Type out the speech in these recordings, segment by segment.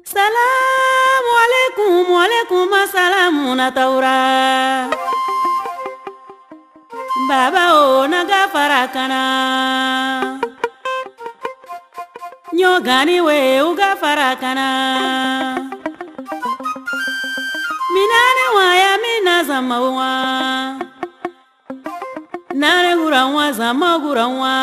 Salamu alaikum, alaikum assalamu na taura. Baba o na gafara kana. Nyogani we u gafara kana. Minane waya mina zamawa. Nane gurawa zama gurawa.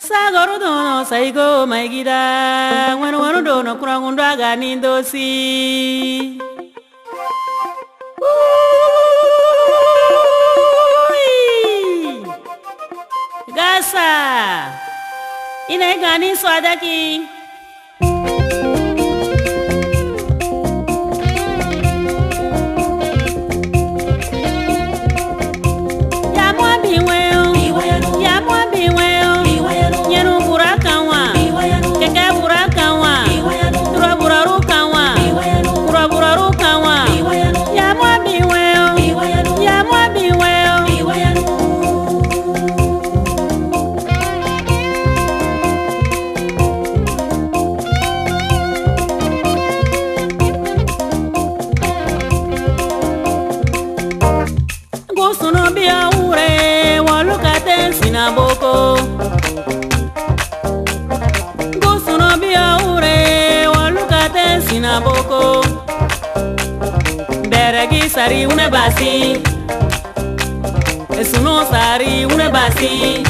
Sagoro dono saigo maigida wanu dono kurangundo aga nindosi Gasa ina gani swadaki Ya mwabi weo Ya mwabi weo Nyenu burakanwa Keke burakanwa Tura burarukanwa Kura burarukanwa Ya mwabi weo Ya mwabi weo Gusuno biya ure Walukate sinaboko Sinaboko Beregi sari une basi Esuno sari une basi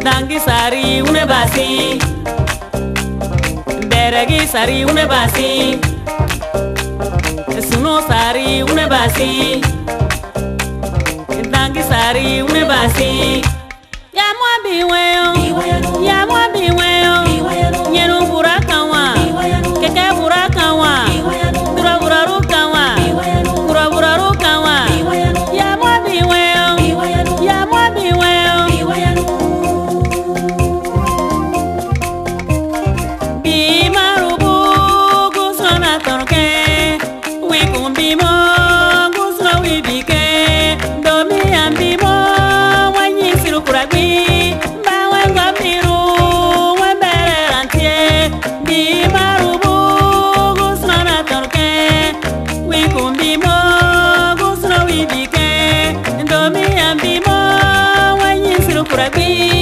Dangi sari une basi Beregi sari une basi Esuno sari une basi Dangi sari une basi Ya mwabi weo Ya mwabi weo Nyenu burakanwa Keke burakanwa Tura burarukanwa Kura burarukanwa Ya mwabi weo Ya mwabi weo Bimarubu gusona torke Wikumbimo gusona wibike Domi ambimo Wanyi siru kuragwi Bawenga miru Wembere rantie Bimarubu gusona torke Wikumbimo gusona wibike Domi ambimo Wanyi siru kuragwi